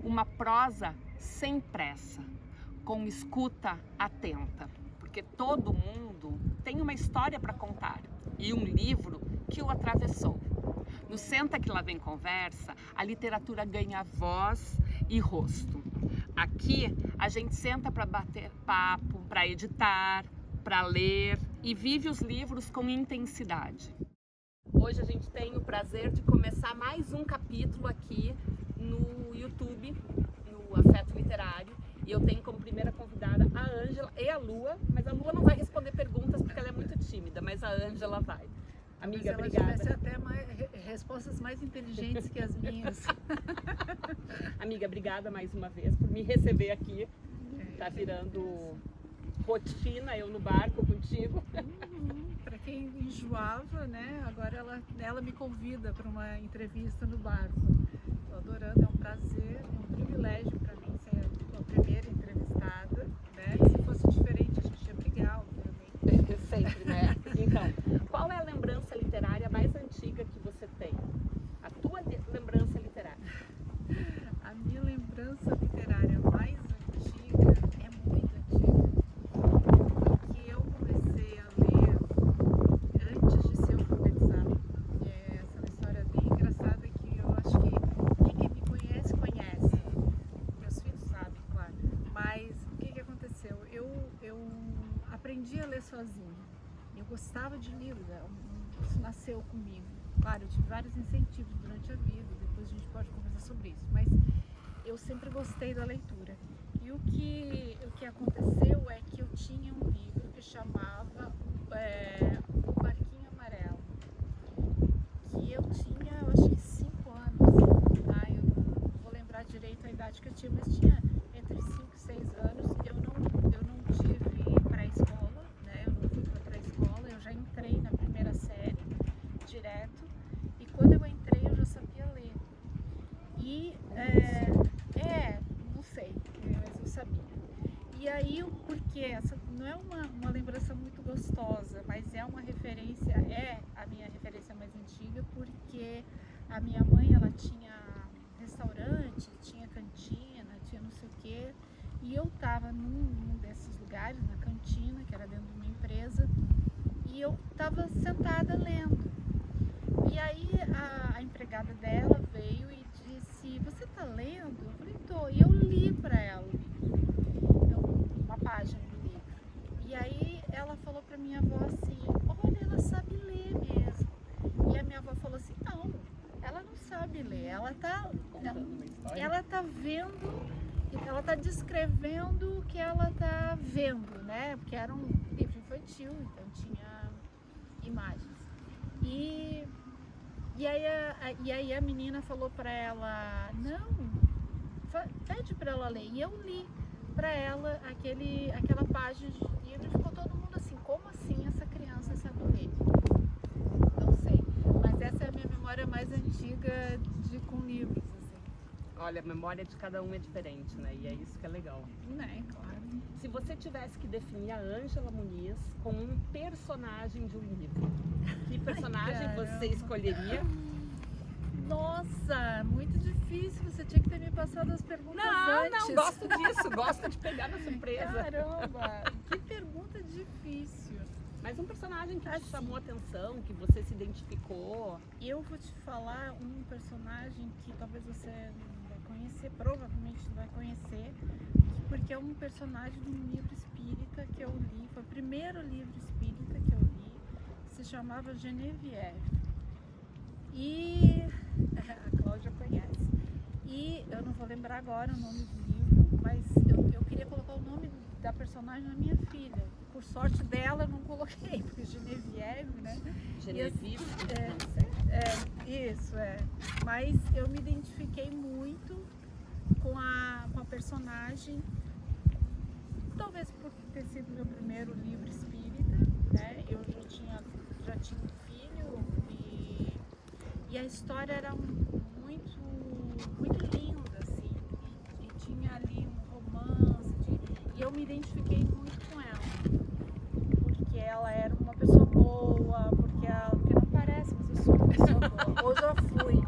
uma prosa sem pressa, com escuta atenta, porque todo mundo tem uma história para contar e um livro que o atravessou. No Senta que lá vem conversa, a literatura ganha voz e rosto. Aqui a gente senta para bater papo, para editar, para ler e vive os livros com intensidade. Hoje a gente tem o prazer de começar mais um capítulo aqui no YouTube, no Afeto Literário. E eu tenho como primeira convidada a Ângela e a Lua, mas a Lua não vai responder perguntas porque ela é muito tímida, mas a Ângela vai. Amiga, ela obrigada. tivesse até respostas mais inteligentes que as minhas. Amiga, obrigada mais uma vez por me receber aqui. Tá virando rotina, eu no barco contigo. Para quem enjoava, né? Agora ela me convida para uma entrevista no barco. Tô adorando, é um prazer, é um privilégio para mim ser a primeira entrevistada, né? Se fosse diferente, a gente ia brigar, obviamente. Sempre, né? Então, qual é a lembrança literária mais antiga que você tem? A tua lembrança literária? A minha lembrança literária mais antiga é muito antiga. Porque eu comecei a ler antes de ser alfabetizada. Essa é uma história bem engraçada que eu acho que quem me conhece, conhece. Meus filhos sabem, claro. Mas o que aconteceu? Eu aprendi a ler sozinha. Eu gostava de livros, isso nasceu comigo. Claro, eu tive vários incentivos durante a vida, depois a gente pode conversar sobre isso, mas eu sempre gostei da leitura. E o que aconteceu é que eu tinha um livro que chamava O Barquinho Amarelo, que eu tinha, eu acho que 5 anos, tá? Eu não vou lembrar direito a idade que eu tinha, mas tinha entre 5 e 6 anos. Eu não tive pré-escola, né? Eu não fui para pré-escola, eu já entrei na primeira série direto, e quando eu entrei eu já sabia ler. E não sei, mas eu sabia. E aí, porque essa não é uma lembrança muito gostosa, mas é uma referência, é a minha referência mais antiga, porque a minha mãe, ela tinha restaurante, tinha cantina, tinha não sei o quê, e eu tava num desses lugares, na cantina, que era dentro de uma empresa, e eu tava sentada lendo. E aí a empregada dela veio e disse: "Você tá lendo?" Eu falei: "Tô." E eu li para ela o livro, uma página do livro. E aí ela falou para minha avó assim: "Olha, ela sabe ler mesmo." E a minha avó falou assim: "Não, ela não sabe ler, ela tá vendo, ela tá descrevendo o que ela tá vendo, né?" Porque era um livro infantil, então tinha imagens. E aí a menina falou pra ela: "Não, pede pra ela ler." E eu li pra ela aquela página de livro, e ficou todo mundo assim: "Como assim essa criança sabe ler?" Não sei, mas essa é a minha memória mais antiga com livros, assim. Olha, a memória de cada um é diferente, né? E é isso que é legal. Né, claro. Se você tivesse que definir a Ângela Muniz como um personagem de um livro, que personagem você escolheria? Nossa, muito difícil. Você tinha que ter me passado as perguntas antes. Não, gosto disso, gosto de pegar na surpresa. Caramba, que pergunta difícil. Mas um personagem que te Assim, chamou a atenção, que você se identificou. eu vou te falar um personagem que talvez você não vai conhecer, provavelmente não vai conhecer, porque é um personagem de um livro espírita que eu li, foi o primeiro livro espírita que eu li, se chamava Genevieve. E a Cláudia conhece. E eu não vou lembrar agora o nome do livro, mas eu queria colocar o nome da personagem na minha filha. Por sorte dela eu não coloquei, porque Genevieve, né? Genevieve, Isso, Mas eu me identifiquei muito com a personagem, talvez por ter sido meu primeiro livro espírita, né? Eu já tinha um filho e a história era muito, muito linda, assim, e tinha ali um romance, e eu me identifiquei muito com ela, porque ela era uma pessoa boa, porque não parece, mas eu sou uma pessoa boa, ou já fui.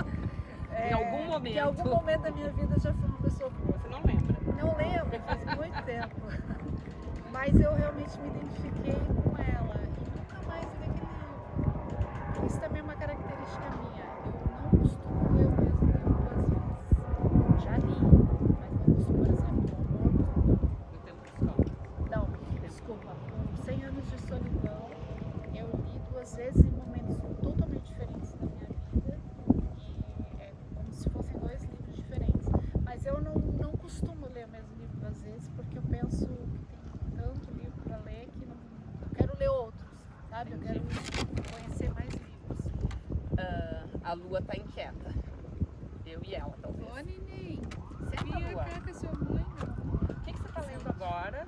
em algum momento. Em algum momento da minha vida eu já sou uma pessoa boa. Você não lembra? Não lembro, faz muito tempo. Mas eu realmente me identifiquei com ela e nunca mais li aquele livro. Isso também é uma característica minha. Eu não costumo ler o mesmo livro duas vezes. Já li, mas não costumo, por exemplo, O Amor. No tempo de escola. Não, desculpa. Com 100 anos de solidão, eu li duas vezes em momentos totalmente diferentes da minha vida. E é como se fossem dois livros diferentes. Mas eu não costumo ler o mesmo livro duas vezes, porque eu penso que tem tanto livro para ler que não eu quero ler outros, sabe? Eu quero conhecer mais livros. A Lua tá inquieta. Eu e ela, talvez. Ô, neném, Senta, vinha Lua. cá com a sua mãe, não? O que você tá lendo agora?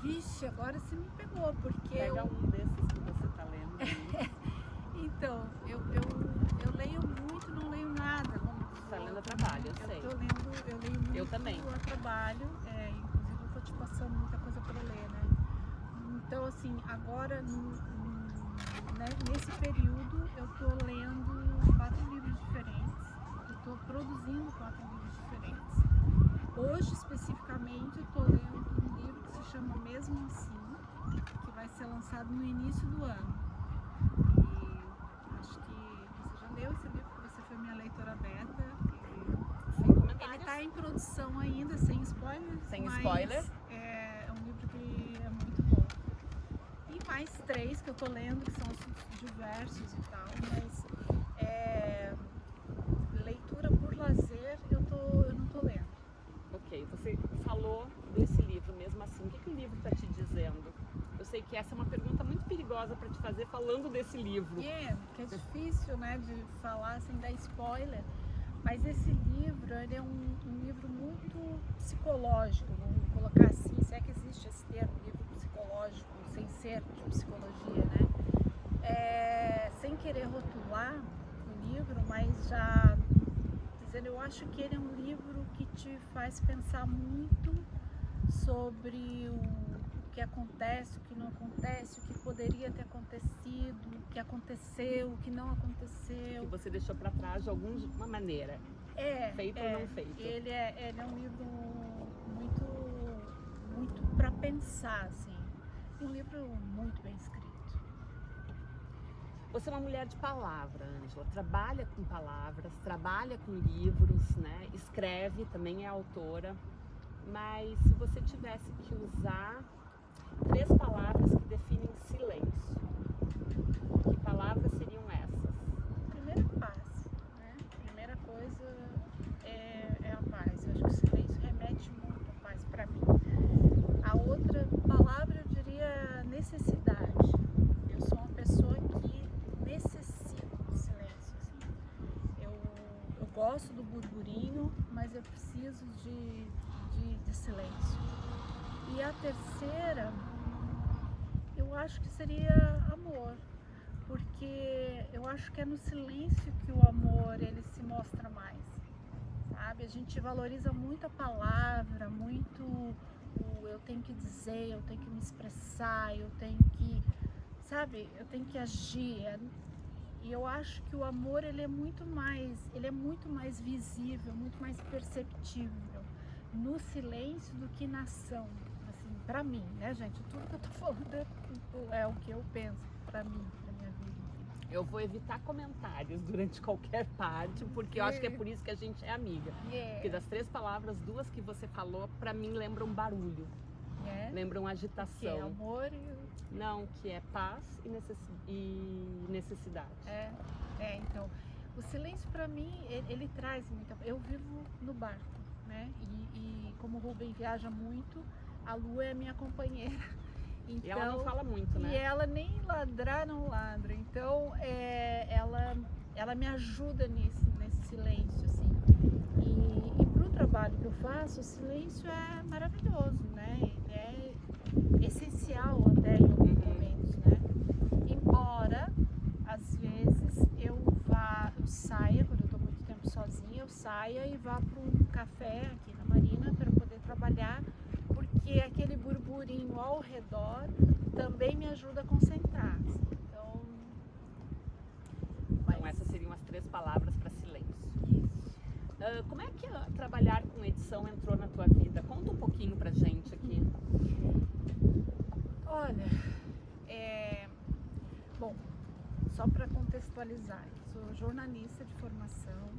Vixe, agora você me pegou, porque Pega um desses que você tá lendo aí. Então, eu leio muito, não leio nada. Como Tá lendo a trabalho, eu sei. Eu leio muito Eu também. a trabalho, inclusive eu tô te passando muita coisa para ler, né? Então, assim, agora, nesse período, eu tô lendo 4 livros diferentes, eu tô produzindo 4 livros diferentes. Hoje, especificamente, eu tô lendo um livro que se chama Mesmo Assim, que vai ser lançado no início do ano. E acho que você já leu esse livro, porque você foi minha leitora beta. Sem Ele comentários. está em produção ainda, sem spoiler. Sem mas spoiler. É um livro que é muito bom. E mais 3 que eu tô lendo, que são assuntos diversos e tal, mas leitura por lazer eu não tô lendo. Ok, você falou desse livro mesmo assim. O que o livro tá te dizendo? Eu sei que essa é uma pergunta muito perigosa para te fazer falando desse livro. Que é difícil, né, de falar sem dar spoiler, mas esse livro, ele é um livro muito psicológico, vamos colocar assim, se é que existe esse termo, livro psicológico, sem ser de psicologia, né? Sem querer rotular o livro, mas já dizendo, eu acho que ele é um livro que te faz pensar muito sobre o que acontece, o que não acontece, o que poderia ter acontecido, o que aconteceu, o que não aconteceu. Que você deixou para trás de alguma maneira. Feito ou não feito. Ele é um livro muito para pensar, assim. E um livro muito bem escrito. Você é uma mulher de palavra, Ângela. Trabalha com palavras, trabalha com livros, né? Escreve, também é autora. Mas se você tivesse que usar 3 palavras que definem silêncio, que palavras seriam essas? Primeiro, paz, né? Primeira coisa é a paz. Eu acho que o silêncio remete muito à paz para mim. A outra palavra, eu diria necessidade. Eu sou uma pessoa que necessita do silêncio, assim. Eu gosto do burburinho, mas eu preciso de silêncio. E a terceira, eu acho que seria amor, porque eu acho que é no silêncio que o amor ele se mostra mais, sabe? A gente valoriza muito a palavra, muito eu tenho que dizer, eu tenho que me expressar, eu tenho que, sabe? Eu tenho que agir. E eu acho que o amor ele é muito mais visível, muito mais perceptível no silêncio do que na ação. Assim, pra mim, né, gente? Tudo que eu tô falando é o que eu penso pra mim, pra minha vida. Eu vou evitar comentários durante qualquer parte, porque eu acho que é por isso que a gente é amiga. Porque das 3 palavras, 2 que você falou, pra mim lembram barulho. Lembram agitação. Que é amor Não, que é paz e necessidade. Então, o silêncio pra mim, ele traz muita... Eu vivo no barco, né? E como o Rubem viaja muito, a Lua é minha companheira. Então, e ela não fala muito, né? E ela nem ladrar não ladra. Então, ela me ajuda nesse silêncio, assim. E pro trabalho que eu faço, o silêncio é maravilhoso, né? Ele é essencial até em alguns momentos, né? Embora, às vezes, eu saia, quando eu estou muito tempo sozinha, eu saia e vá para um café aqui na Marina para poder trabalhar, porque aquele burburinho ao redor também me ajuda a concentrar. Então essas seriam as 3 palavras para silêncio. Isso. Como é que trabalhar com edição entrou na tua vida? Conta um pouquinho pra gente aqui. Olha, bom, só para contextualizar, eu sou jornalista de formação,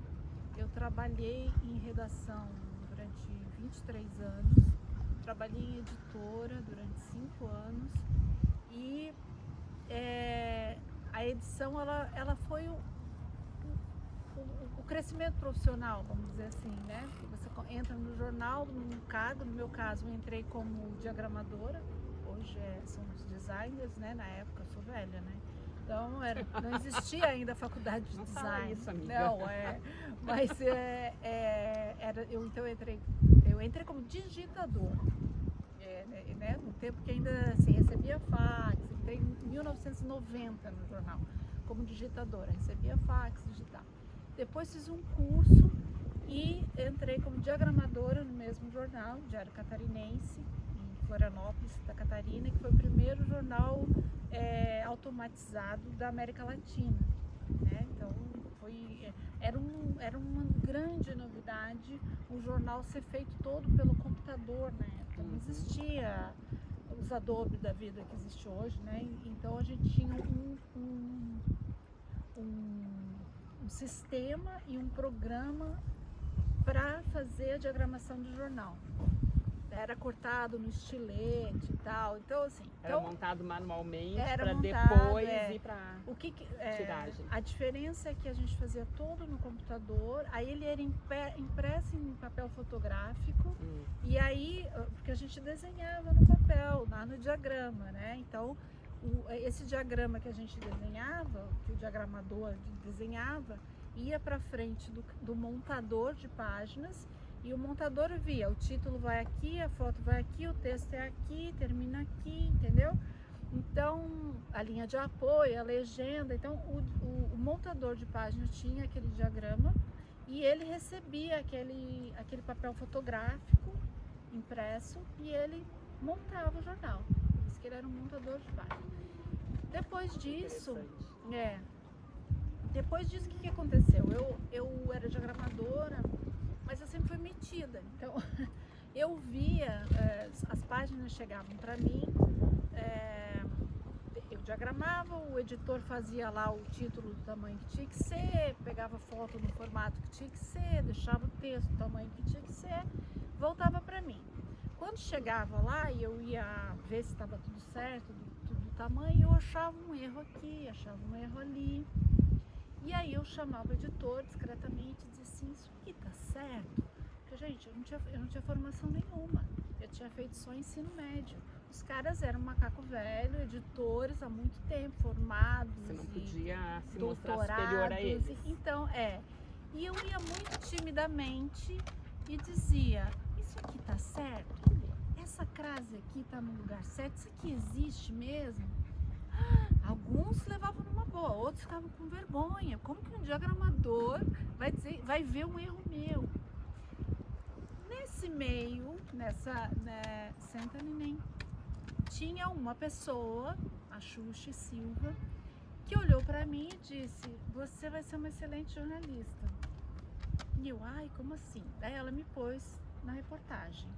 eu trabalhei em redação durante 23 anos, trabalhei em editora durante 5 anos e a edição ela foi o crescimento profissional, vamos dizer assim, né? Você entra no jornal, num cargo, no meu caso eu entrei como diagramadora, hoje são os designers, né? Na época eu sou velha, né? Então não existia ainda a faculdade de design. Fala isso, amiga. Não, mas eu entrei como digitadora, né? No tempo que ainda assim, recebia fax, entrei em 1990 no jornal como digitadora, recebia fax, digital. Depois fiz um curso e entrei como diagramadora no mesmo jornal, Diário Catarinense, em Florianópolis, Santa Catarina, que foi o primeiro jornal automatizado da América Latina, né? Então era uma grande novidade o jornal ser feito todo pelo computador, né? Então não existia os Adobe da vida que existe hoje, né? Então a gente tinha um sistema e um programa para fazer a diagramação do jornal. Era cortado no estilete e tal, então assim... Era montado manualmente para montado, depois ir para tiragem. A diferença é que a gente fazia todo no computador, aí ele era impresso em papel fotográfico, e aí, porque a gente desenhava no papel, lá no diagrama, né? Então, esse diagrama que a gente desenhava, que o diagramador desenhava, ia para frente do montador de páginas, e o montador via, o título vai aqui, a foto vai aqui, o texto é aqui, termina aqui, entendeu? Então, a linha de apoio, a legenda, então o montador de página tinha aquele diagrama e ele recebia aquele papel fotográfico impresso e ele montava o jornal. Por isso que ele era um montador de página. Depois disso, o que aconteceu? Eu era diagramadora, mas eu sempre fui metida, então eu via, as páginas chegavam para mim, eu diagramava, o editor fazia lá o título do tamanho que tinha que ser, pegava foto no formato que tinha que ser, deixava o texto do tamanho que tinha que ser, voltava para mim. Quando chegava lá e eu ia ver se estava tudo certo, tudo do tamanho, eu achava um erro aqui, achava um erro ali. E aí eu chamava o editor discretamente e dizia assim, isso aqui tá certo? Porque, gente, eu não tinha formação nenhuma, eu tinha feito só ensino médio. Os caras eram macaco velho, editores há muito tempo, formados. Você não podia se mostrar doutorados, superior a eles. Então, e eu ia muito timidamente e dizia, isso aqui tá certo? Essa crase aqui tá no lugar certo? Isso aqui existe mesmo? Alguns levavam numa boa, outros ficavam com vergonha. Como que um diagramador vai ver um erro meu? Nesse meio, Senta Neném, tinha uma pessoa, a Xuxa Silva, que olhou para mim e disse, você vai ser uma excelente jornalista. E eu, como assim? Daí ela me pôs na reportagem,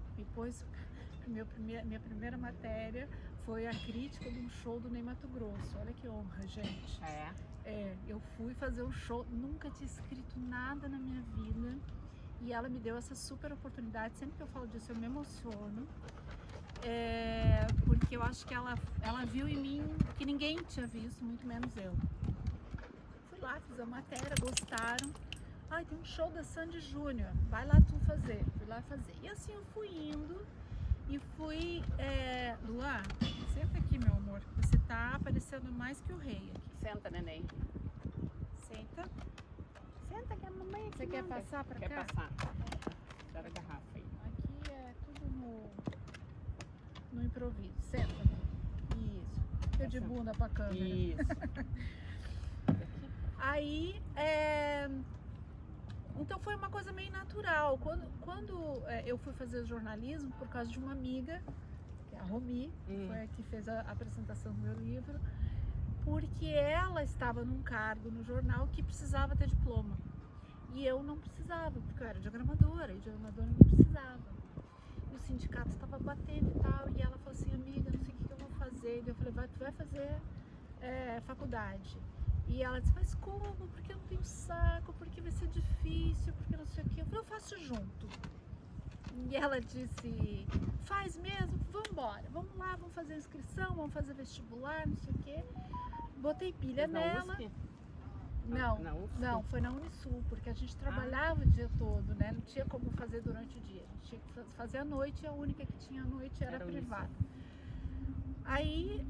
minha primeira matéria foi a crítica de um show do Ney Matogrosso. Olha que honra, gente. Eu fui fazer um show, nunca tinha escrito nada na minha vida e ela me deu essa super oportunidade. Sempre que eu falo disso eu me emociono, porque eu acho que ela viu em mim o que ninguém tinha visto, muito menos eu. Fui lá, fiz a matéria, gostaram. Tem um show da Sandy Júnior, vai lá tu fazer. Fui lá fazer. E assim eu fui indo e fui... Luá, senta aqui, meu amor, você tá aparecendo mais que o rei aqui. Senta, neném. Senta. Senta que a mamãe Você quer passar pra cá? Quer passar. Dá a garrafa aí. Aqui é tudo no improviso. Senta. Isso. Eu de bunda pra câmera. Isso. Aí, então foi uma coisa meio natural. Quando eu fui fazer jornalismo, por causa de uma amiga, que é a Romi, foi a que fez a apresentação do meu livro, porque ela estava num cargo no jornal que precisava ter diploma. E eu não precisava, porque eu era diagramadora, e diagramadora não precisava. E o sindicato estava batendo e tal, e ela falou assim, amiga, não sei o que eu vou fazer. E eu falei, tu vai fazer faculdade. E ela disse, mas como? Porque eu não tenho saco, porque vai ser difícil, porque não sei o que. Eu falei, eu faço junto. E ela disse, faz mesmo? Vamos embora, vamos lá, vamos fazer inscrição, vamos fazer vestibular, não sei o que. Botei pilha nela. USP? Não, foi na Unisul, porque a gente trabalhava o dia todo, né? Não tinha como fazer durante o dia. A gente tinha que fazer à noite, e a única que tinha à noite era privada. Aí,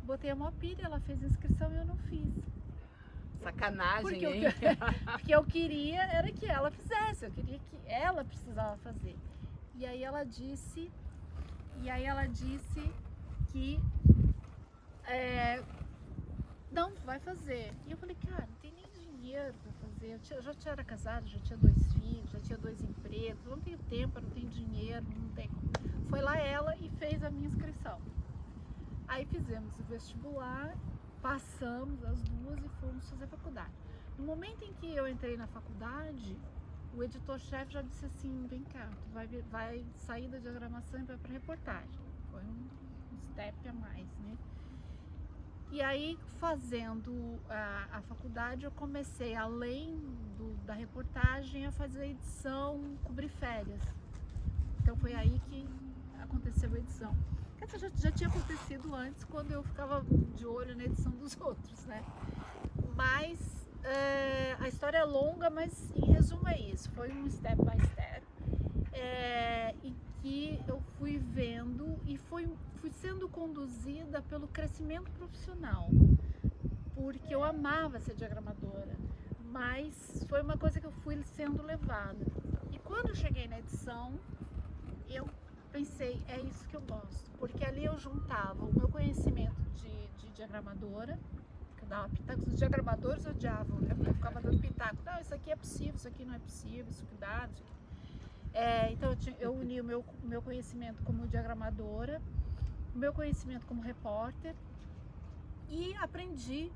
botei a maior pilha, ela fez a inscrição e eu não fiz. Sacanagem, Porque hein? porque eu queria era que ela fizesse, eu queria que ela precisava fazer. E aí ela disse que não, vai fazer. E eu falei, cara, não tem nem dinheiro pra fazer. Eu já era casada, já tinha 2 filhos, já tinha 2 empregos, eu não tenho tempo, eu não tenho dinheiro, não tem. Foi lá ela e fez a minha inscrição. Aí fizemos o vestibular, passamos as 2 e fomos fazer faculdade. No momento em que eu entrei na faculdade, o editor-chefe já disse assim, vem cá, tu vai sair da diagramação e vai para reportagem. Foi um step a mais, né? E aí, fazendo a faculdade, eu comecei, além da reportagem, a fazer edição, cobrir férias. Então foi aí que aconteceu a edição. Essa já tinha acontecido antes, quando eu ficava de olho na edição dos outros, né? Mas a história é longa, mas em resumo é isso. Foi um step by step, em que eu fui vendo e fui sendo conduzida pelo crescimento profissional, porque eu amava ser diagramadora, mas foi uma coisa que eu fui sendo levada. E quando eu cheguei na edição, eu pensei, é isso que eu gosto, porque ali eu juntava o meu conhecimento de diagramadora, que eu dava pitaco, os diagramadores odiavam, né? Porque eu ficava dando pitaco, não, isso aqui é possível, isso aqui não é possível, isso cuidado, isso aqui. Então eu uni o meu conhecimento como diagramadora, o meu conhecimento como repórter, e aprendi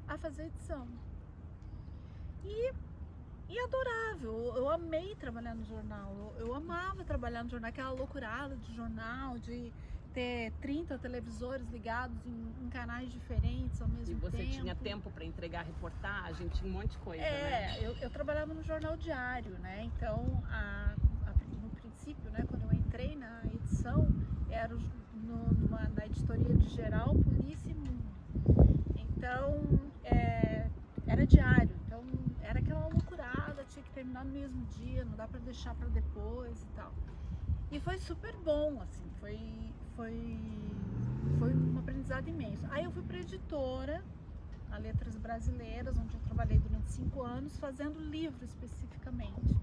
a fazer edição. E adorável, eu amei trabalhar no jornal, eu amava trabalhar no jornal, aquela loucurada de jornal, de ter 30 televisores ligados em canais diferentes ao mesmo tempo. E você tinha tempo para entregar reportagem, tinha um monte de coisa, né? Eu trabalhava no jornal diário, né? Então, no princípio, né, quando eu entrei na edição, era na editoria de Geral, Polícia e Mundo. Então, era diário. Então, era aquela loucurada, tinha que terminar no mesmo dia, não dá para deixar para depois e tal. E foi super bom, assim, foi um aprendizado imenso. Aí eu fui para editora, a Letras Brasileiras, onde eu trabalhei durante 5 anos, fazendo livro especificamente.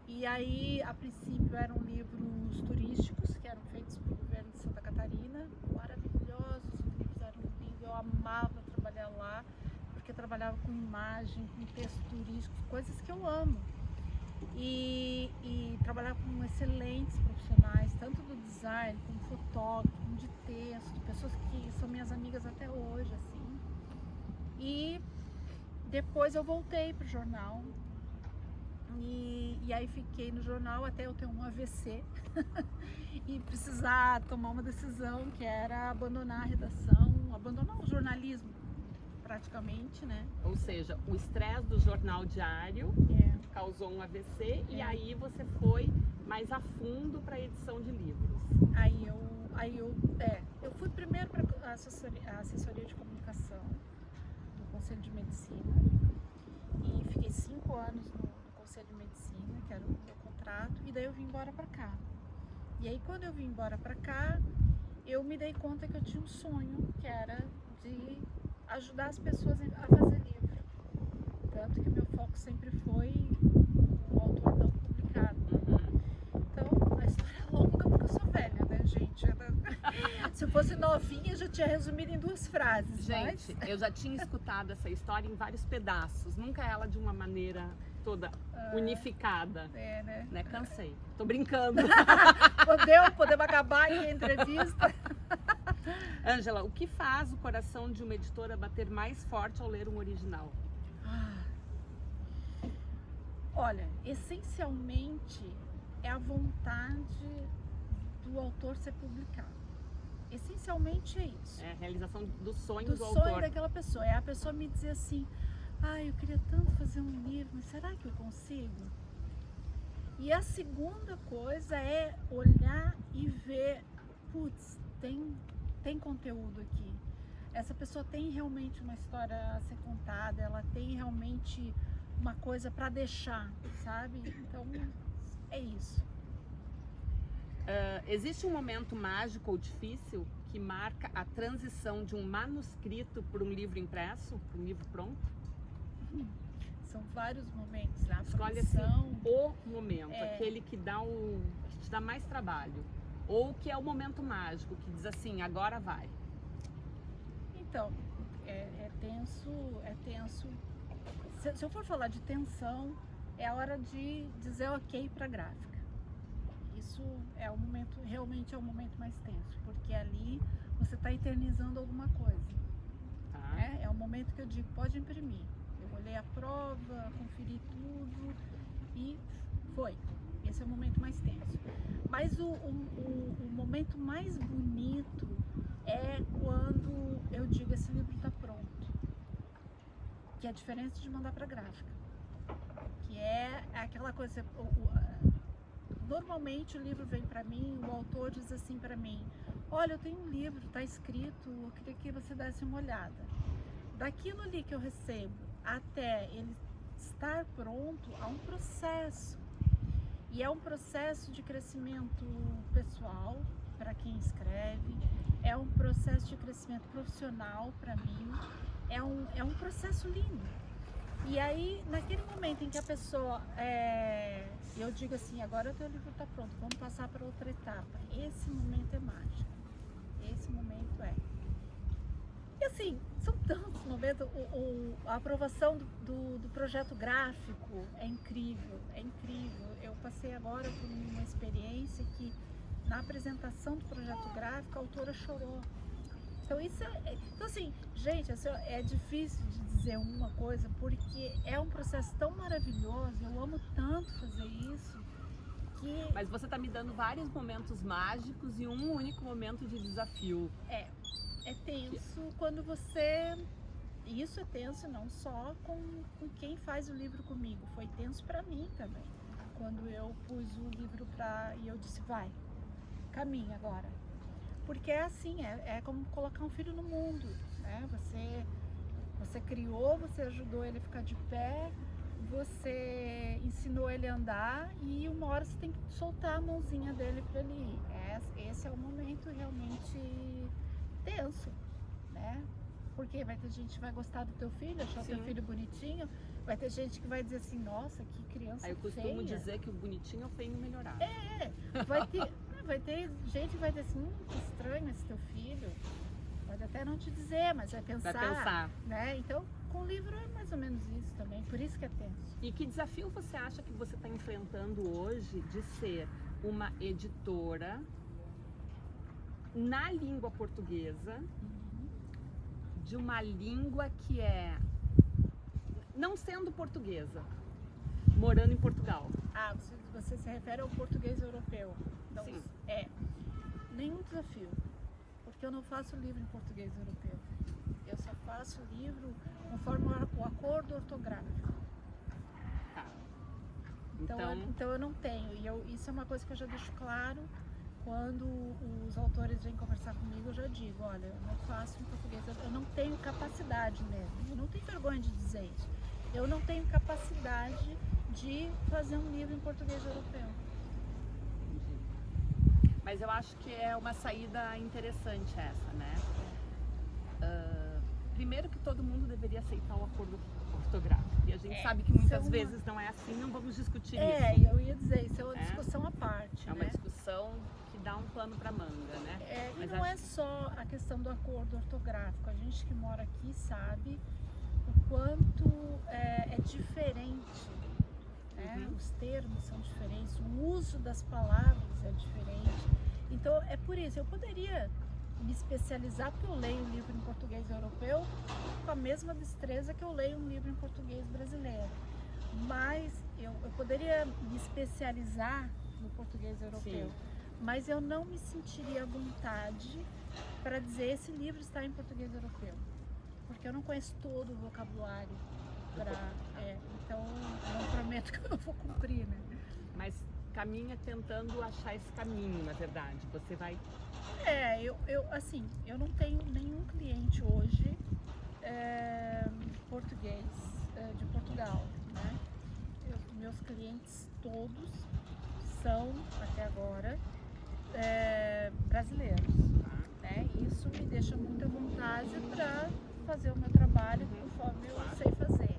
E aí, a princípio, eram livros turísticos, que eram feitos pelo governo de Santa Catarina, maravilhosos, os livros eram lindos, eu amava trabalhar lá, porque eu trabalhava com imagem, com texto turístico, coisas que eu amo. E trabalhava com excelentes profissionais, tanto do design, como fotógrafo, como de texto, pessoas que são minhas amigas até hoje, assim. E depois eu voltei pro jornal, e aí fiquei no jornal até eu ter um AVC e precisar tomar uma decisão, que era abandonar a redação, abandonar o jornalismo, praticamente, né? Ou seja, o estresse do jornal diário causou um AVC e aí você foi mais a fundo para a edição de livros. Eu fui primeiro para a assessoria de comunicação do Conselho de Medicina e fiquei 5 anos no Conselho de Medicina, que era o meu contrato, e daí eu vim embora para cá. E aí quando eu vim embora para cá, eu me dei conta que eu tinha um sonho, que era de ajudar as pessoas a fazer livro. Tanto que meu foco sempre foi o autor não publicado. Então, a história é longa porque eu sou velha, né, gente? Se eu fosse novinha, eu já tinha resumido em 2 frases. Gente, eu já tinha escutado essa história em vários pedaços, nunca ela de uma maneira toda unificada. Né? Cansei. Tô brincando. Podemos acabar aqui a entrevista. Ângela, o que faz o coração de uma editora bater mais forte ao ler um original? Olha, essencialmente é a vontade do autor ser publicado. Essencialmente é isso. É a realização do sonho Do do sonho autor. daquela pessoa. É a pessoa me dizer assim, eu queria tanto fazer um livro, mas será que eu consigo? E a segunda coisa é olhar e ver, putz, tem conteúdo aqui. Essa pessoa tem realmente uma história a ser contada, ela tem realmente uma coisa para deixar, sabe? Então, é isso. Existe um momento mágico ou difícil que marca a transição de um manuscrito para um livro impresso, para um livro pronto? São vários momentos, né? Escolhe assim, o momento, aquele que te dá mais trabalho. Ou que é o momento mágico, que diz assim, agora vai. Então, é tenso. Se eu for falar de tensão, é a hora de dizer ok para a gráfica. Isso é o momento, realmente é o momento mais tenso, porque ali você está eternizando alguma coisa. Tá. Né? É o momento que eu digo, pode imprimir. Eu olhei a prova, conferi tudo e foi. Esse é o momento mais tenso. Mas o momento mais bonito é quando eu digo, esse livro está pronto. Que é a diferença de mandar para gráfica. Que é aquela coisa... Normalmente o livro vem para mim, o autor diz assim para mim, olha, eu tenho um livro, está escrito, eu queria que você desse uma olhada. Daquilo ali que eu recebo até ele estar pronto, há um processo. E é um processo de crescimento pessoal para quem escreve, é um processo de crescimento profissional para mim, é um processo lindo. E aí, naquele momento em que a pessoa, eu digo assim, agora o teu livro está pronto, vamos passar para outra etapa. Esse momento é mágico. Esse momento é. E assim, são tantos momentos. A aprovação do projeto gráfico é incrível, é incrível. Eu passei agora por uma experiência que, na apresentação do projeto gráfico, a autora chorou. Então isso então assim, gente, assim, é difícil de dizer uma coisa porque é um processo tão maravilhoso, eu amo tanto fazer isso que... Mas você está me dando vários momentos mágicos e um único momento de desafio. É tenso quando você... Isso é tenso não só com quem faz o livro comigo, foi tenso para mim também. Quando eu pus o livro e eu disse, vai, caminha agora. Porque é assim, é como colocar um filho no mundo, né? Você criou, você ajudou ele a ficar de pé, você ensinou ele a andar e uma hora você tem que soltar a mãozinha dele para ele ir. Esse é o momento realmente tenso, né? Porque vai ter gente que vai gostar do teu filho, achar o teu filho bonitinho, vai ter gente que vai dizer assim, nossa, que criança feia. Aí eu costumo dizer que o bonitinho é o feio melhorado. Vai ter gente que vai dizer assim, que estranho esse teu filho. Pode até não te dizer, mas vai pensar. Vai pensar. Né? Então, com o livro é mais ou menos isso também, por isso que é tenso. E que desafio você acha que você está enfrentando hoje de ser uma editora na língua portuguesa, de uma língua que é, não sendo portuguesa, morando em Portugal? Você se refere ao português europeu? Então, sim. Nenhum desafio, porque eu não faço livro em português europeu. Eu só faço livro conforme o acordo ortográfico. Tá. Então eu não tenho, isso é uma coisa que eu já deixo claro. Quando os autores vêm conversar comigo, eu já digo, olha, eu não faço em português, eu não tenho capacidade mesmo, eu não tenho vergonha de dizer isso. Eu não tenho capacidade de fazer um livro em português europeu. Entendi. Mas eu acho que é uma saída interessante essa, né? Primeiro que todo mundo deveria aceitar o acordo ortográfico. E a gente sabe que muitas vezes não é assim, não vamos discutir isso. Eu ia dizer, isso é uma discussão à parte. É uma discussão que dá um pano para manga, né? Mas não é só a questão do acordo ortográfico. A gente que mora aqui sabe o quanto é diferente. Né? Os termos são diferentes, o uso das palavras é diferente. Então é por isso, eu poderia me especializar porque eu leio um livro em português europeu com a mesma destreza que eu leio um livro em português brasileiro. Mas eu poderia me especializar no português europeu, mas eu não me sentiria à vontade para dizer esse livro está em português europeu, porque eu não conheço todo o vocabulário. Então, não prometo que eu vou cumprir, né? Mas caminha tentando achar esse caminho, na verdade. Você vai... eu não tenho nenhum cliente hoje português de Portugal, né? Meus clientes todos são, até agora, brasileiros, né? Isso me deixa muito à vontade para fazer o meu trabalho conforme eu sei fazer.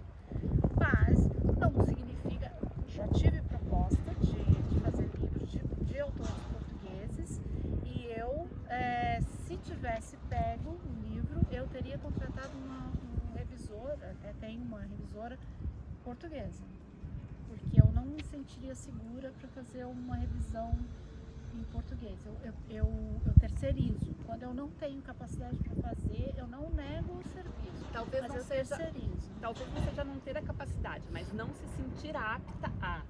Mas não significa... Já tive proposta de fazer livros de autores portugueses e eu, se tivesse pego o livro, eu teria contratado uma revisora, até tem uma revisora portuguesa, porque eu não me sentiria segura para fazer uma revisão em português. Eu terceirizo. Quando eu não tenho capacidade para fazer, eu não nego o serviço. Talvez mas não eu seja, terceirizo. talvez não seja não ter a capacidade, mas não se sentir apta a.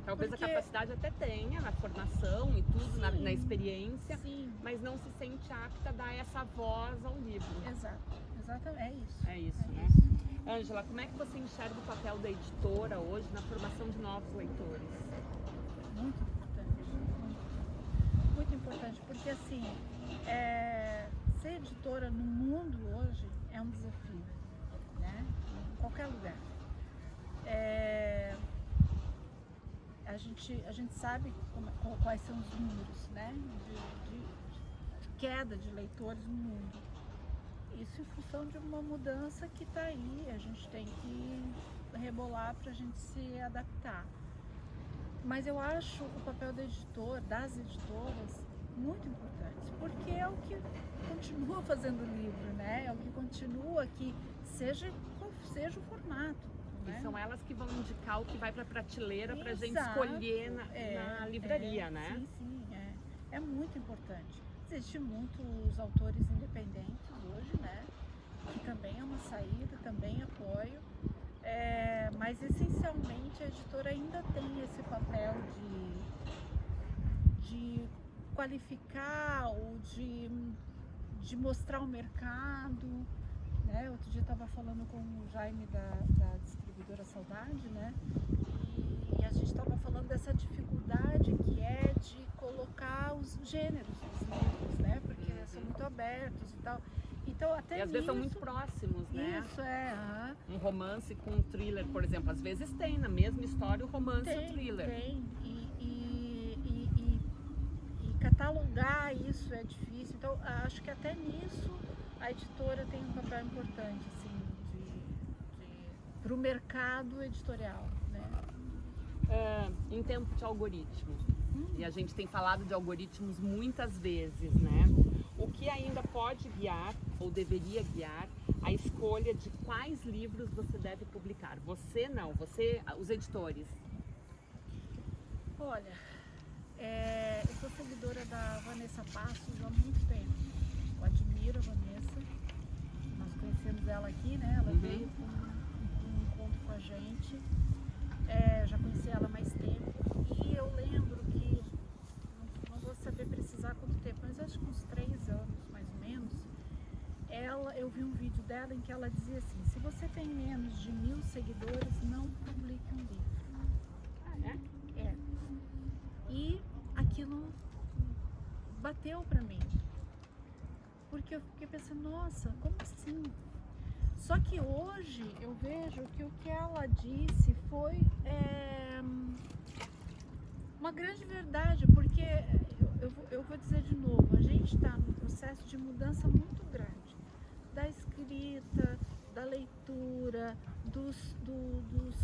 Talvez porque... a capacidade até tenha na formação e tudo, na experiência, mas não se sente apta a dar essa voz ao livro. Exatamente, é isso. Né? Ângela, como é que você enxerga o papel da editora hoje na formação de novos leitores? Muito importante, porque assim, ser editora no mundo hoje é um desafio, né? Em qualquer lugar. A gente sabe quais são os números, né? De queda de leitores no mundo. Isso em função de uma mudança que está aí, a gente tem que rebolar para a gente se adaptar. Mas eu acho o papel das editoras, muito importante, porque é o que continua fazendo o livro, né? É o que continua que seja o formato. Né? E são elas que vão indicar o que vai para a prateleira para a gente escolher na livraria, né? Sim, é muito importante. Existem muitos autores independentes hoje, né? Que também é uma saída, também apoio. Mas essencialmente a editora ainda tem esse papel de qualificar ou de mostrar o mercado, né? Outro dia eu estava falando com o Jaime da distribuidora Saudade, né? E a gente estava falando dessa dificuldade que é de colocar os gêneros dos livros, né? Porque são muito abertos e tal. Então, até e às vezes são muito próximos, né? Isso, Um romance com um thriller, por exemplo, às vezes tem na mesma história o romance e o thriller. Tem. E catalogar isso é difícil. Então, acho que até nisso a editora tem um papel importante, assim, para o mercado editorial, né? Em tempo de algoritmo, e a gente tem falado de algoritmos muitas vezes, né? O que ainda pode guiar, ou deveria guiar, a escolha de quais livros você deve publicar? Você não, os editores. Olha, eu sou seguidora da Vanessa Passos há muito tempo. Eu admiro a Vanessa. Nós conhecemos ela aqui, né? Ela veio para um encontro com a gente. Já conheci ela há mais tempo. E eu lembro que, não vou saber precisar quanto tempo, mas acho que uns 3 anos, mais ou menos, eu vi um vídeo dela em que ela dizia assim: se você tem menos de 1000 seguidores, não publique um livro. E aquilo bateu pra mim, porque eu fiquei pensando, nossa, como assim? Só que hoje eu vejo que o que ela disse foi uma grande verdade, porque eu vou dizer de novo, a gente está num processo de mudança muito grande, da escrita, da leitura, dos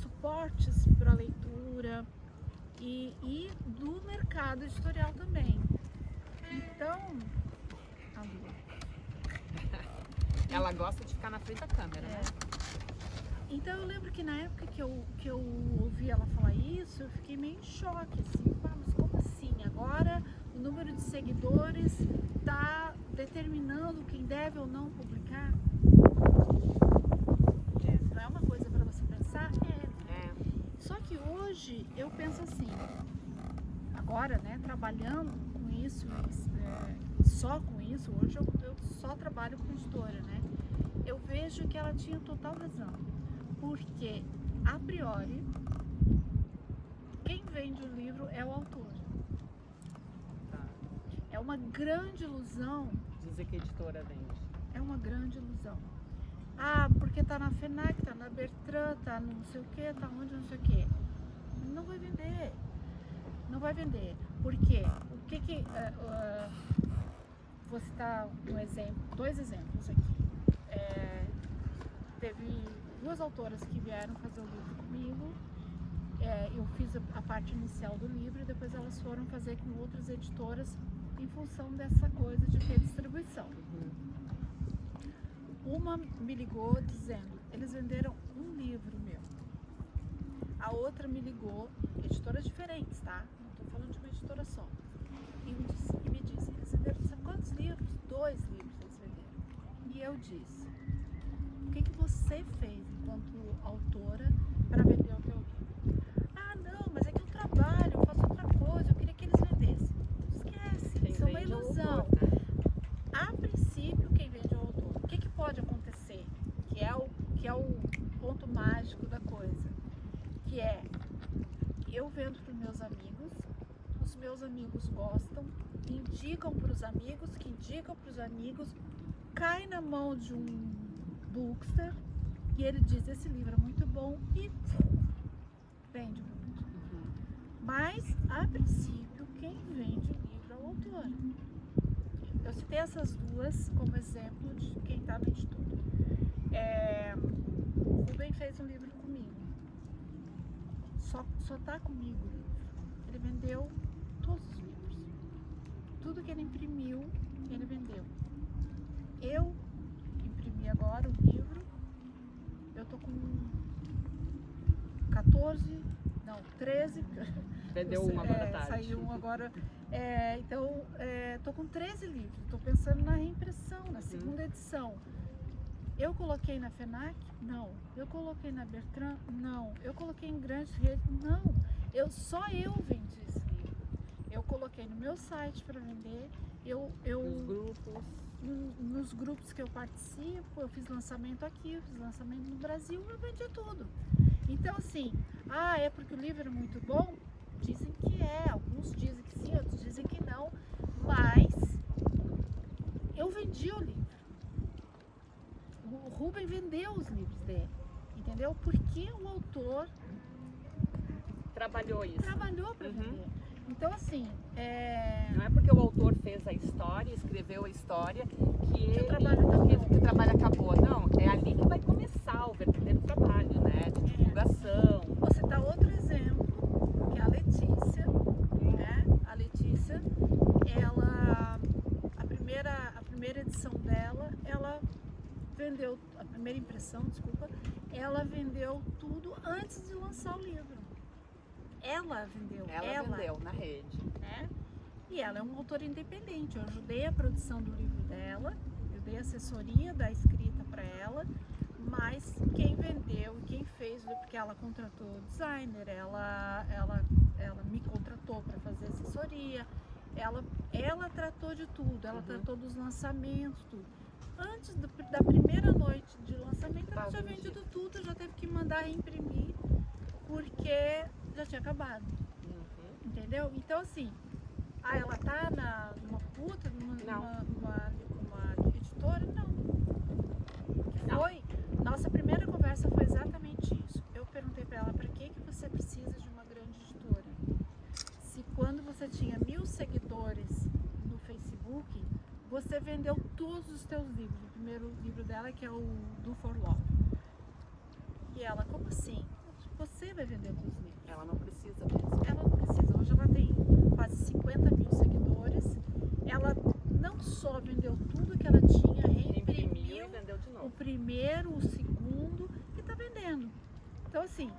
suportes para a leitura e do mercado editorial também. Então, a Lua. Ela gosta de ficar na frente da câmera, né? Então eu lembro que na época que eu ouvi ela falar isso, eu fiquei meio em choque, assim, mas como assim? Agora o número de seguidores está determinando quem deve ou não publicar? Não é uma coisa para você pensar? Só que hoje eu penso assim, agora, né, trabalhando com isso, só com isso, hoje eu só trabalho com editora, né? Eu vejo que ela tinha total razão, porque a priori quem vende o livro é o autor. Tá. É uma grande ilusão. Dizer que a editora vende. É uma grande ilusão. Ah, porque tá na FENAC, tá na Bertrand, tá no não sei o que, tá onde, não sei o que. Não vai vender. Não vai vender. Por quê? O que que... vou citar um exemplo, 2 exemplos aqui. Teve 2 autoras que vieram fazer o livro comigo. Eu fiz a parte inicial do livro e depois elas foram fazer com outras editoras em função dessa coisa de ter distribuição. Uma me ligou dizendo, eles venderam um livro meu. A outra me ligou, editoras diferentes, tá? Não estou falando de uma editora só. E me disse, eles venderam, sabe quantos livros? 2 livros eles venderam. E eu disse, o que você fez enquanto autora para vender o teu livro? Ah, não, mas é que eu trabalho, eu faço outra coisa, eu queria que eles vendessem. Esquece, isso é uma ilusão. A princípio, quem vende é o autor. O que pode acontecer? Que é o ponto mágico da coisa. Que é, eu vendo para os meus amigos, os meus amigos gostam, indicam para os amigos, que indicam para os amigos, cai na mão de um bookster e ele diz, esse livro é muito bom e vende o livro. Mas, a princípio, quem vende o livro é o autor. Eu citei essas 2 como exemplo de quem está no editora. O Rubem fez um livro comigo. Só tá comigo o livro. Ele vendeu todos os livros. Tudo que ele imprimiu, ele vendeu. Eu imprimi agora o livro. Eu tô com 13. Vendeu uma agora à tarde. Saiu um agora. Então, tô com 13 livros. Tô pensando na reimpressão, na segunda edição. Eu coloquei na FENAC? Não. Eu coloquei na Bertrand? Não. Eu coloquei em grandes redes? Não. Só eu vendi esse livro. Eu coloquei no meu site para vender. Nos grupos. Nos grupos que eu participo, eu fiz lançamento aqui, eu fiz lançamento no Brasil, eu vendi tudo. Então assim, é porque o livro é muito bom? Dizem que é, alguns dizem que sim, outros dizem que não, mas eu vendi o livro. O Rubem vendeu os livros dele, entendeu? Porque o autor trabalhou isso. Trabalhou para vender. Então assim, não é porque o autor fez a história, escreveu a história, que o trabalho acabou. Não, é ali que vai começar o verdadeiro trabalho, né? De divulgação. Vou citar outro exemplo, que é a Letícia, né? A Letícia, ela, a primeira edição dela, ela vendeu, a primeira impressão, desculpa, ela vendeu tudo antes de lançar o livro. Ela vendeu na rede, né? E ela é uma autora independente. Eu ajudei a produção do livro dela, eu dei assessoria da escrita para ela, mas quem vendeu e quem fez, porque ela contratou o designer, ela me contratou para fazer assessoria, ela tratou de tudo, ela tratou dos lançamentos, tudo. Antes da primeira noite de lançamento, ela já vendido tudo, já teve que mandar reimprimir, porque já tinha acabado. Entendeu? Então assim, ela tá numa puta, numa editora? Não. Foi. Nossa primeira conversa foi exatamente isso. Eu perguntei pra ela, pra que você precisa de uma grande editora? Se quando você tinha 1000 seguidores no Facebook, você vendeu todos os teus livros. O primeiro livro dela, que é o Do For Love. E ela, como assim? Você vai vender todos os livros. Ela não precisa mesmo. Ela não precisa. Hoje ela tem quase 50 mil seguidores. Ela não só vendeu tudo que ela tinha, reimprimiu e vendeu de novo. O primeiro, o segundo, e tá vendendo. Então assim,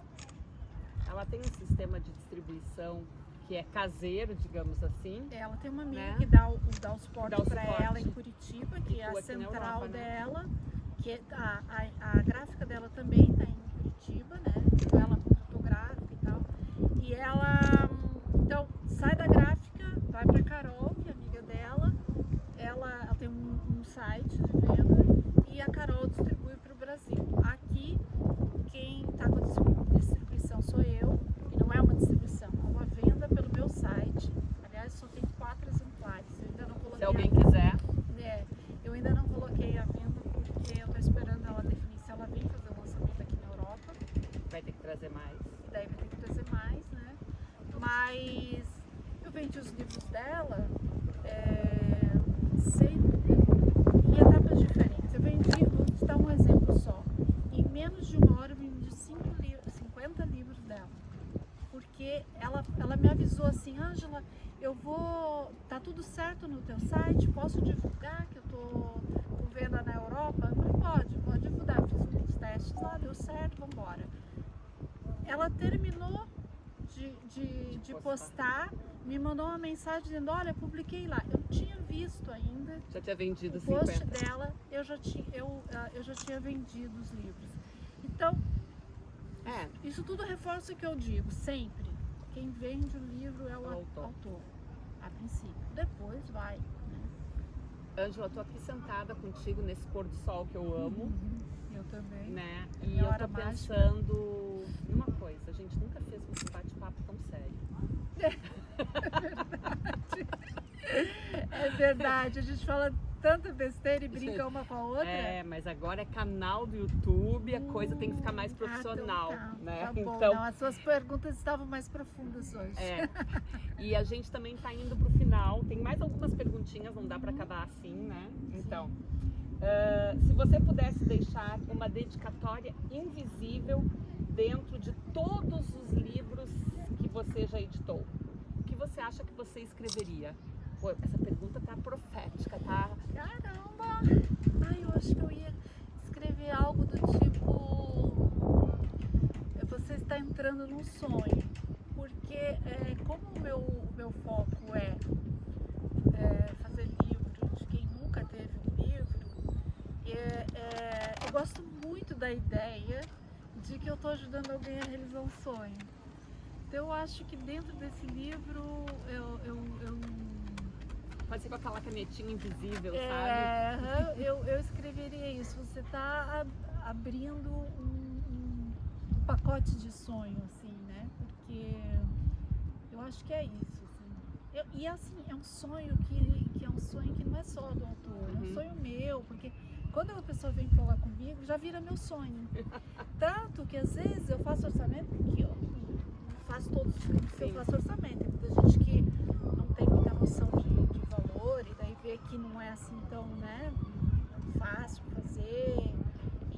ela tem um sistema de distribuição que é caseiro, digamos assim. Ela tem uma amiga, né? que dá o suporte para ela em Curitiba, que é a central Europa, dela, né? Que a gráfica dela também está em Curitiba, né? Então ela contratou gráfica e E ela, então, sai da gráfica, vai pra Carol, que é amiga dela. Ela tem um site de venda e a Carol distribui para o Brasil. Aqui, quem está com a distribuição sou eu, e não é uma distribuição, é uma venda pelo meu site. Aliás, só tem 4 exemplares. Eu ainda não coloquei. Se alguém quiser. Eu ainda não coloquei a venda porque eu estou esperando ela definir se ela vem fazer o lançamento aqui na Europa. Vai ter que trazer mais. E daí vai ter que trazer mais, né? Mas eu vendi os livros dela em etapas diferentes. Eu vendi, vou te dar um exemplo só. Em menos de uma hora eu vendi 50 livros dela. Porque ela me avisou assim, Ângela, tá tudo certo no teu site, posso divulgar que eu tô com venda na Europa? Eu falei, pode divulgar. Fiz uns testes lá, deu certo, vamos embora. Ela terminou de postar, me mandou uma mensagem dizendo, olha, publiquei lá. Eu não tinha visto ainda. Já tinha vendido o 50. post dela, eu já tinha vendido os livros. Então, isso tudo reforça o que eu digo, sempre. Quem vende o livro é o autor. A princípio. Depois vai, né? Ângela, eu tô aqui sentada contigo nesse pôr do sol que eu amo. Eu também. Né? É E minha eu hora tô mágica. pensando numa coisa, a gente nunca fez um bate-papo tão sério. É verdade, a gente fala tanta besteira e brinca uma com a outra. Mas agora é canal do YouTube, a coisa tem que ficar mais profissional, né? Tá bom, Então, não, as suas perguntas estavam mais profundas hoje. E a gente também tá indo pro final, tem mais algumas perguntinhas, não dá para acabar assim, né? Então, se você pudesse deixar uma dedicatória invisível dentro de todos os livros que você já editou, o que você acha que você escreveria? Pô, essa pergunta tá profética, tá? Caramba! Ai, eu acho que eu ia escrever algo do tipo... Você está entrando num sonho. Porque como o meu foco é fazer livro de quem nunca teve um livro, eu gosto muito da ideia de que eu estou ajudando alguém a realizar um sonho. Então eu acho que dentro desse livro pode ser com aquela canetinha invisível, sabe? Eu escreveria isso. Você está abrindo um pacote de sonho, assim, né? Porque eu acho que é isso, assim. E assim, é um sonho que é um sonho que não é só do autor, é um sonho meu, porque quando a pessoa vem falar comigo, já vira meu sonho. Tanto que às vezes eu faço orçamento, porque eu faço todos os livros que eu faço orçamento. Tem muita gente que não tem muita noção de valor e daí vê que não é assim tão, né, fácil fazer.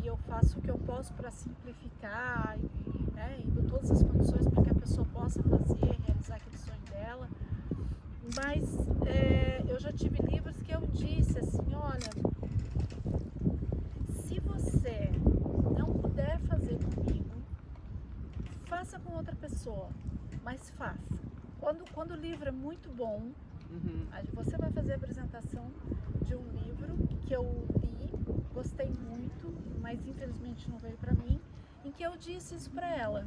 E eu faço o que eu posso para simplificar e dou todas as condições para que a pessoa possa fazer, realizar aquele sonho dela. Mas eu já tive livros que eu disse assim, olha, se você não puder fazer comigo, faça com outra pessoa, mas faça. Quando o livro é muito bom, você vai fazer a apresentação de um livro que eu li, gostei muito, mas infelizmente não veio pra mim, em que eu disse isso pra ela.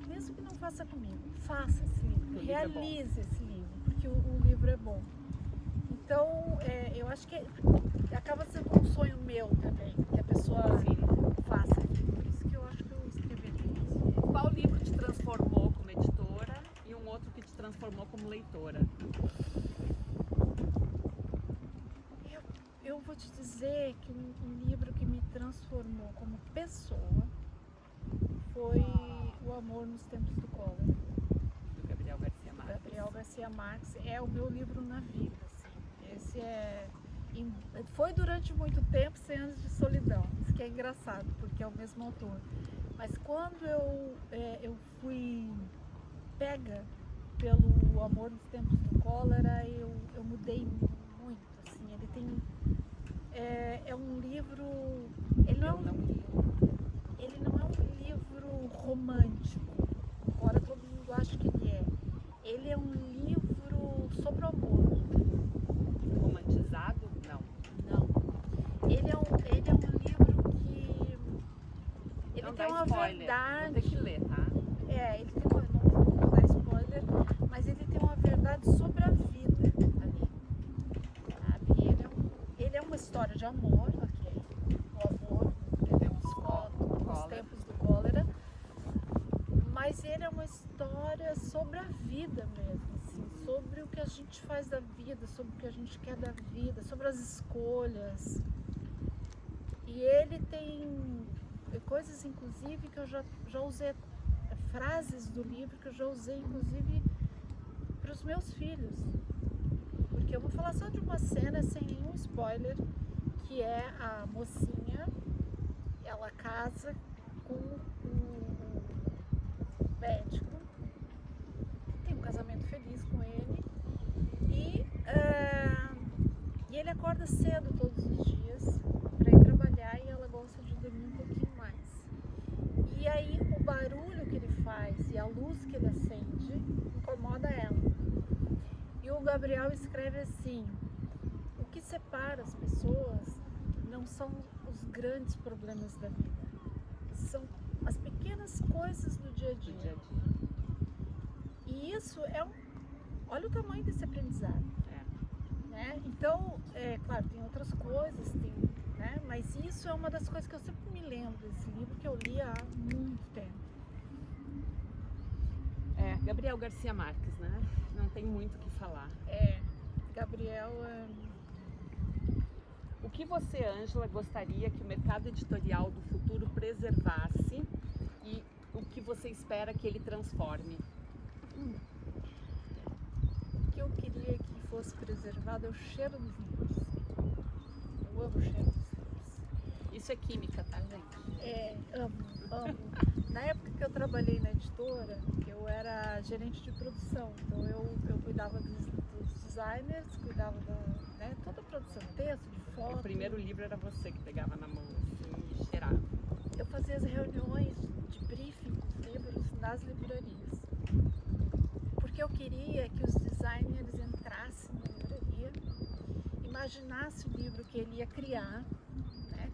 Mesmo que não faça comigo, faça esse livro, realize esse livro, porque o livro é bom. Então, eu acho que acaba sendo um sonho meu também, que a pessoa faça. Por isso que eu acho que eu escreveria isso. Qual livro te transformou como editora e um outro que te transformou como leitora? Eu vou te dizer que um livro que me transformou como pessoa foi O Amor nos Tempos do Collor. Do Gabriel Garcia Marques. Gabriel Garcia Marques é o meu livro na vida. Assim. Esse foi durante muito tempo 100 Anos de Solidão. Isso que é engraçado, porque é o mesmo autor. Mas quando eu fui pega pelo Amor nos Tempos do Cólera, eu mudei muito. Assim. Ele tem... É um livro... Ele não é um livro romântico, embora todo mundo ache que ele é. Ele é um livro sobre o amor. Romantizado? Não. Ele é um livro que... Ele não tem dá uma spoiler, verdade... vou ter que ler, tá? amor, ok? O amor nos tempos do cólera. Mas ele é uma história sobre a vida mesmo, assim, sobre o que a gente faz da vida, sobre o que a gente quer da vida, sobre as escolhas. E ele tem coisas, inclusive, que eu já usei, frases do livro que eu já usei, inclusive, para os meus filhos. Porque eu vou falar só de uma cena, sem nenhum spoiler, que é a mocinha, ela casa com um médico, tem um casamento feliz com ele e ele acorda cedo todos os dias para ir trabalhar e ela gosta de dormir um pouquinho mais. E aí o barulho que ele faz e a luz que ele acende incomoda ela. E o Gabriel escreve assim: o que separa as pessoas não são os grandes problemas da vida, são as pequenas coisas do dia a dia. E isso olha o tamanho desse aprendizado. Né? Então, claro, tem outras coisas, né? Mas isso é uma das coisas que eu sempre me lembro desse livro, que eu li há muito tempo. Gabriel Garcia Marques, né? Não tem muito o que falar. Gabriel... O que você, Ângela, gostaria que o mercado editorial do futuro preservasse e o que você espera que ele transforme? O que eu queria que fosse preservado é o cheiro dos livros. Eu amo o cheiro dos livros. Isso é química, tá, gente? Amo. Na época que eu trabalhei na editora, eu era gerente de produção, então eu cuidava dos designers, cuidava da toda a produção, texto, de foto. O primeiro livro era você que pegava na mão assim, e cheirava. Eu fazia as reuniões de briefing dos livros nas livrarias, porque eu queria que os designers entrassem na livraria, imaginassem o livro que ele ia criar, né?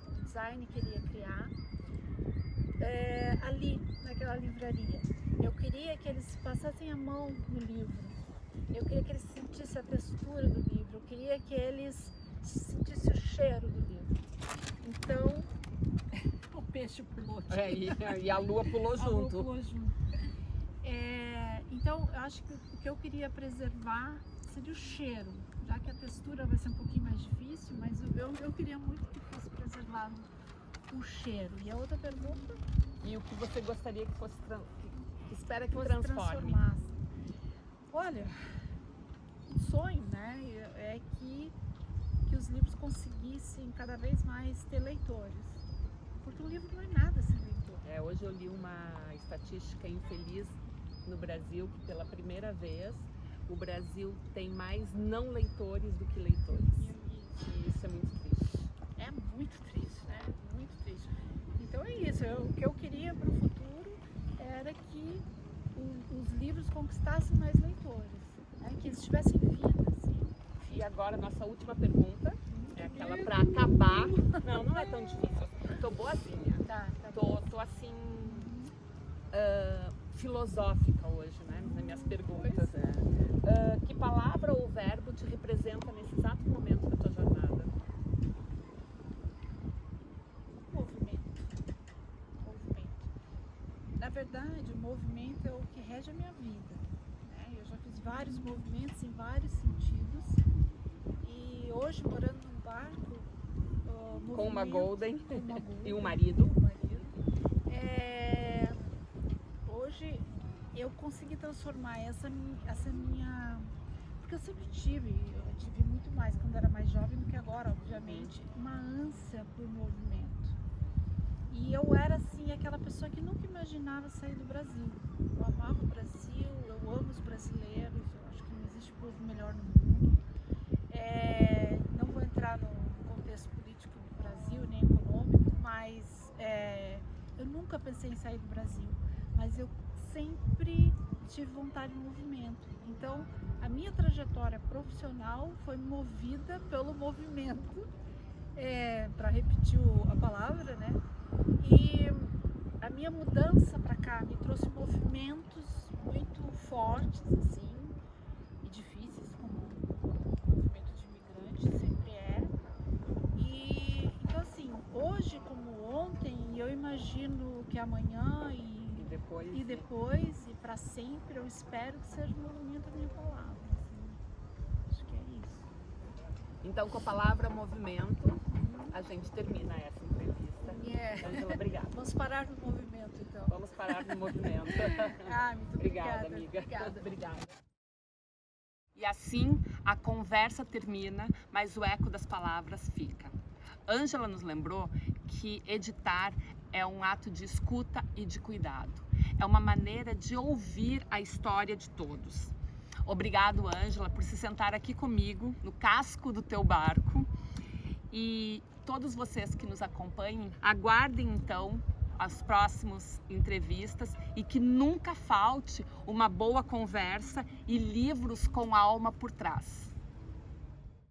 O design que ele ia criar, ali naquela livraria. Eu queria que eles passassem a mão no livro, eu queria que eles sentissem a textura do livro, eu queria que eles sentissem o cheiro do livro. Então, o peixe pulou aqui. E a lua pulou junto. A lua pulou junto. Então, eu acho que o que eu queria preservar seria o cheiro, já que a textura vai ser um pouquinho mais difícil, mas eu queria muito que fosse preservado o cheiro. E a outra pergunta? E o que você gostaria que fosse, que espera que fosse transforme? Transformasse. Olha, o sonho, né, é que os livros conseguissem cada vez mais ter leitores, porque o livro não é nada sem leitor. Hoje eu li uma estatística infeliz no Brasil, que pela primeira vez o Brasil tem mais não leitores do que leitores. E isso é muito triste. É muito triste, né? Muito triste. Então é isso, o que eu queria para o futuro era que os livros conquistassem mais leitores, né? Que eles tivessem vida, assim. E agora, nossa última pergunta, é aquela para acabar. Não é tão difícil. Tô boazinha. Tá tô assim, filosófica hoje, né? Nas minhas perguntas. Que palavra ou verbo te representa nesse exato momento da tua jornada? Movimento. Na verdade, o movimento é o que rege a minha vida, né? Eu já fiz vários movimentos em vários sentidos e hoje, morando num barco, com uma Golden e um marido. Hoje eu consegui transformar essa minha... Porque eu sempre tive muito mais quando era mais jovem do que agora, obviamente, uma ânsia por movimento. E eu era assim, aquela pessoa que nunca imaginava sair do Brasil. Eu amava o Brasil, eu amo os brasileiros, eu acho que não existe povo melhor no mundo. Não vou entrar no contexto político do Brasil, nem econômico, mas eu nunca pensei em sair do Brasil. Mas eu sempre tive vontade de movimento. Então, a minha trajetória profissional foi movida pelo movimento, para repetir a palavra, né? E a minha mudança para cá me trouxe movimentos muito fortes, assim, e difíceis, como o movimento de imigrante sempre é. amanhã depois, e depois e para sempre. Eu espero que seja o movimento da minha palavra. Assim. Acho que é isso. Então, com a palavra movimento, a gente termina essa entrevista. Ângela, obrigada. Vamos parar no movimento, então. Vamos parar no movimento. Muito Obrigada, amiga. Obrigada. E assim a conversa termina, mas o eco das palavras fica. Ângela nos lembrou que editar é um ato de escuta e de cuidado. É uma maneira de ouvir a história de todos. Obrigado, Ângela, por se sentar aqui comigo no casco do teu barco. E todos vocês que nos acompanhem, aguardem então as próximas entrevistas e que nunca falte uma boa conversa e livros com alma por trás.